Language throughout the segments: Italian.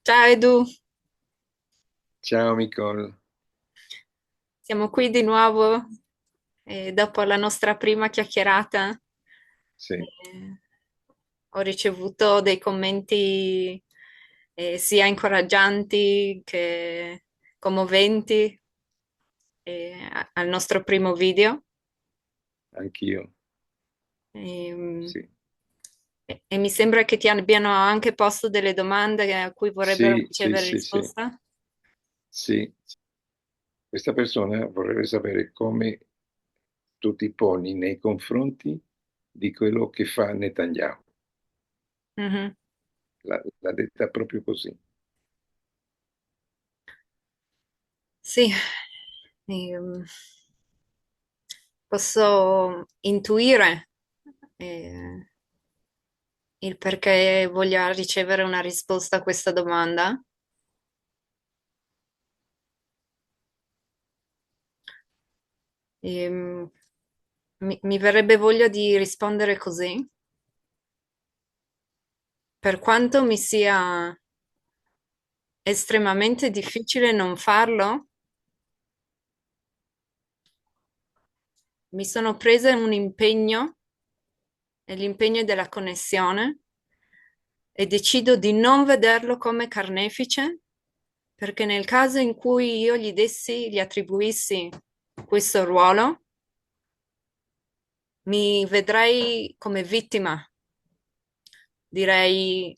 Ciao Edu, Ciao Nicole, siamo qui di nuovo dopo la nostra prima chiacchierata. sì, Eh, Ho ricevuto dei commenti sia incoraggianti che commoventi al nostro primo video. anch'io, Ehm, sì, e mi sembra che ti abbiano anche posto delle domande a cui vorrebbero sì, sì, ricevere sì, sì, risposta. sì. Questa persona vorrebbe sapere come tu ti poni nei confronti di quello che fa Netanyahu. Mhm. L'ha detta proprio così. Sì, ehm, posso intuire eh, il perché voglia ricevere una risposta a questa domanda. Ehm, mi verrebbe voglia di rispondere così. Per quanto mi sia estremamente difficile non farlo, mi sono presa un impegno, e l'impegno della connessione, e decido di non vederlo come carnefice, perché nel caso in cui io gli attribuissi questo ruolo, mi vedrei come vittima. Direi,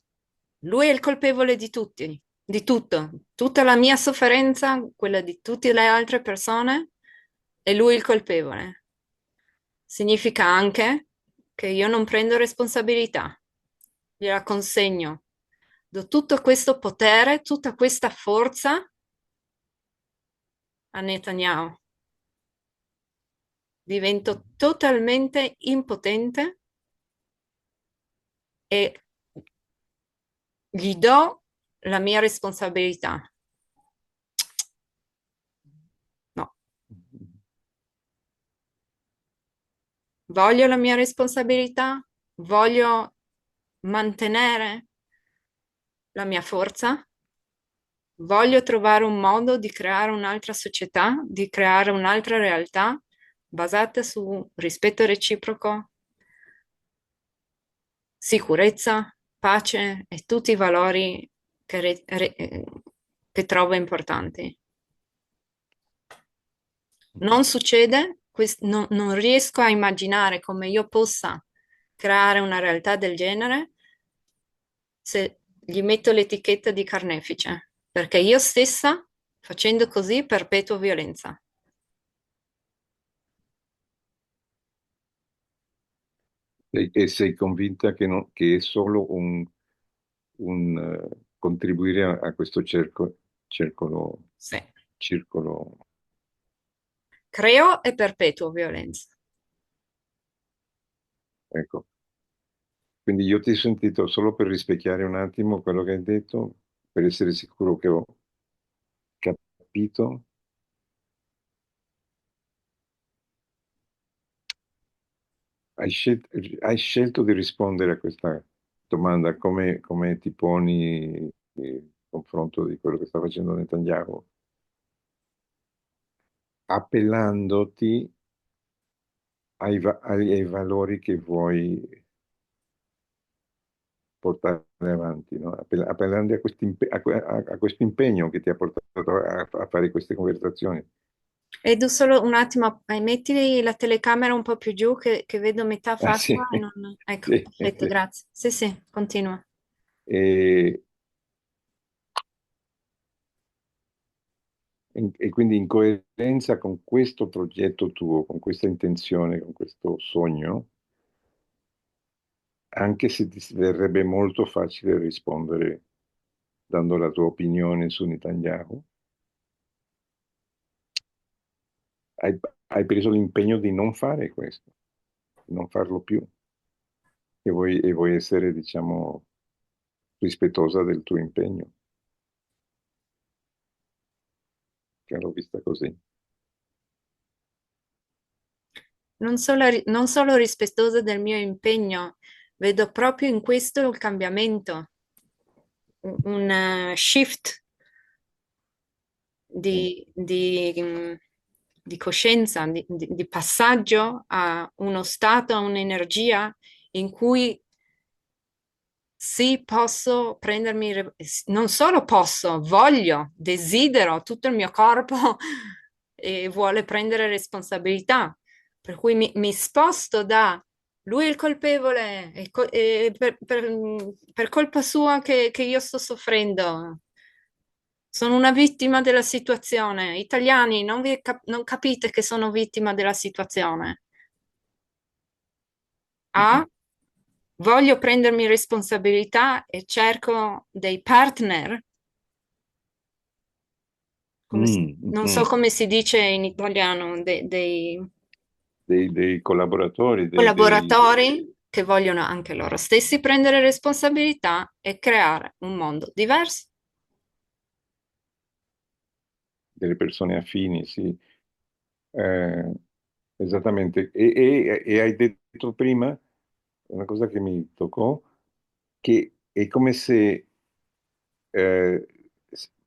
lui è il colpevole di tutti, di tutto. Tutta la mia sofferenza, quella di tutte le altre persone, è lui il colpevole. Significa anche che io non prendo responsabilità, gliela consegno. Do tutto questo potere, tutta questa forza a Netanyahu. Divento totalmente impotente e gli do la mia responsabilità. No, voglio la mia responsabilità, voglio mantenere la mia forza, voglio trovare un modo di creare un'altra società, di creare un'altra realtà basata su rispetto reciproco, sicurezza, pace e tutti i valori che trovo importanti. Non succede, non riesco a immaginare come io possa creare una realtà del genere se gli metto l'etichetta di carnefice, perché io stessa, facendo così, perpetuo violenza. E sei convinta che, che è solo contribuire a questo circolo, Sì. circolo, Creo e perpetuo violenza. ecco. Quindi io ti ho sentito solo per rispecchiare un attimo quello che hai detto, per essere sicuro che ho capito. Hai scelto di rispondere a questa domanda, come ti poni in confronto di quello che sta facendo Netanyahu, appellandoti ai valori che vuoi portare avanti, no? Appellando a a questo impegno che ti ha portato a fare queste conversazioni. Edu, solo un attimo, metti la telecamera un po' più giù che vedo metà Ah, faccia sì, e non... Ecco, sì. perfetto, grazie. Sì, sì, continua. E, e quindi in coerenza con questo progetto tuo, con questa intenzione, con questo sogno, anche se ti verrebbe molto facile rispondere dando la tua opinione su Netanyahu, hai, hai preso l'impegno di non fare questo, di non farlo più, e vuoi essere, diciamo, rispettosa del tuo impegno, che l'ho vista così. Non solo rispettosa del mio impegno, vedo proprio in questo il cambiamento. un shift mm, di coscienza, di passaggio a uno stato, a un'energia in cui sì, posso prendermi, non solo posso, voglio, desidero, tutto il mio corpo e vuole prendere responsabilità. Per cui mi sposto da lui è il colpevole, e per colpa sua che io sto soffrendo. Sono una vittima della situazione. Italiani, non capite che sono vittima della situazione. mhm, A, voglio prendermi responsabilità e cerco dei partner, non so mhm. come si dice in italiano, dei Dei collaboratori, collaboratori che vogliono anche loro stessi prendere responsabilità e creare un mondo diverso. delle persone affini, sì. Eh, esattamente. E hai detto prima una cosa che mi toccò, che è come se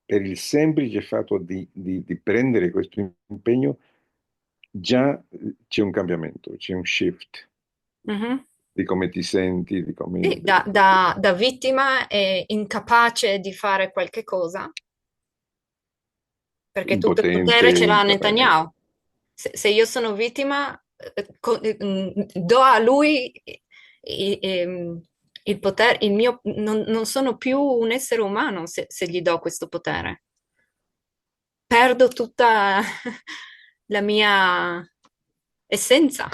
per il semplice fatto di prendere questo impegno già c'è un cambiamento, c'è un shift Mhm. di come ti senti, di Sì, come... da vittima e incapace di fare qualche cosa, perché tutto il impotente, potere ce l'ha incapace. Netanyahu. Se io sono vittima, do a lui il potere, non sono più un essere umano se gli do questo potere. Perdo tutta la mia essenza.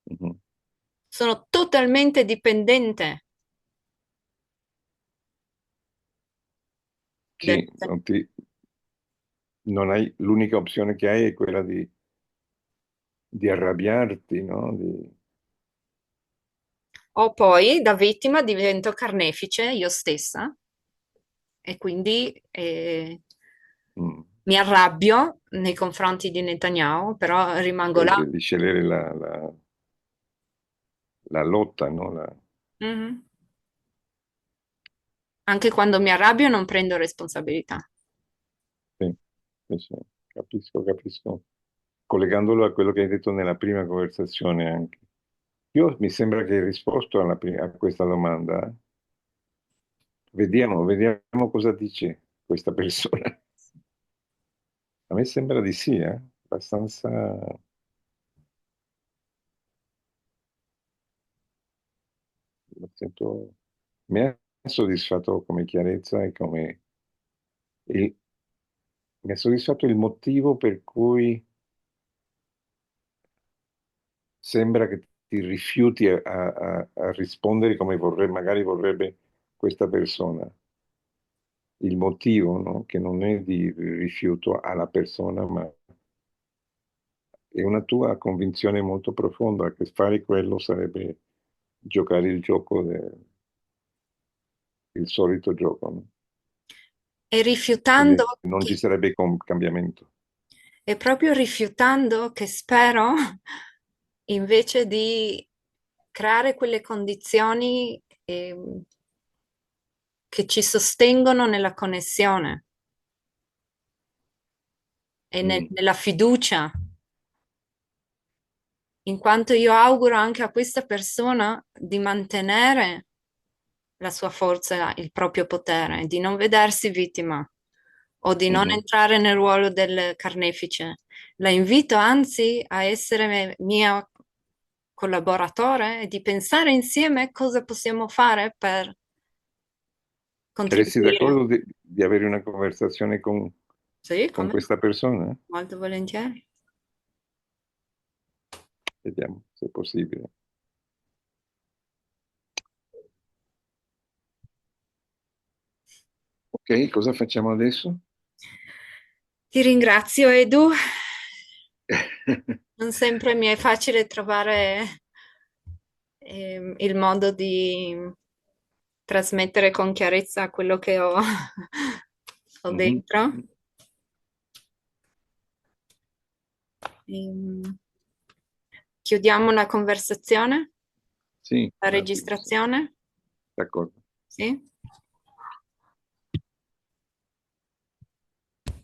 Mhm. Sono totalmente dipendente. del- Sì, non hai, l'unica opzione che hai è quella di arrabbiarti, no? O poi da vittima divento carnefice io stessa e quindi Mm, mi arrabbio nei confronti di Netanyahu, però rimango là. di scegliere la lotta, no? Mhm. Anche quando mi arrabbio non prendo responsabilità. Sì, sì, sì, capisco, capisco. Collegandolo a quello che hai detto nella prima conversazione anche. Io mi sembra che hai risposto a questa domanda. Vediamo cosa dice questa persona. A me sembra di sì, eh? Abbastanza, lo sento, mi ha soddisfatto come chiarezza e il- mi ha soddisfatto il motivo per cui sembra che ti rifiuti a rispondere come magari vorrebbe questa persona. Il motivo, no? Che non è di rifiuto alla persona, ma è una tua convinzione molto profonda che fare quello sarebbe giocare il gioco, il solito gioco, no? E rifiutando, Quindi non ci sarebbe cambiamento. è proprio rifiutando che spero invece di creare quelle condizioni che ci sostengono nella connessione e Mm, nella fiducia, in quanto io auguro anche a questa persona di mantenere la sua forza, il proprio potere, di non vedersi vittima o di non mhm. entrare nel ruolo del carnefice. La invito anzi a essere mia collaboratore e di pensare insieme cosa possiamo fare per Saresti contribuire. d'accordo di avere una conversazione Sì, con come? questa persona? Molto volentieri. Vediamo se è possibile. Ok, cosa facciamo adesso? Ti ringrazio, Edu. Non sempre mi è facile trovare il modo di trasmettere con chiarezza quello che ho, ho Mhm. dentro. Ehm, chiudiamo la conversazione, Sì, la un attimo, sì. registrazione, D'accordo. sì?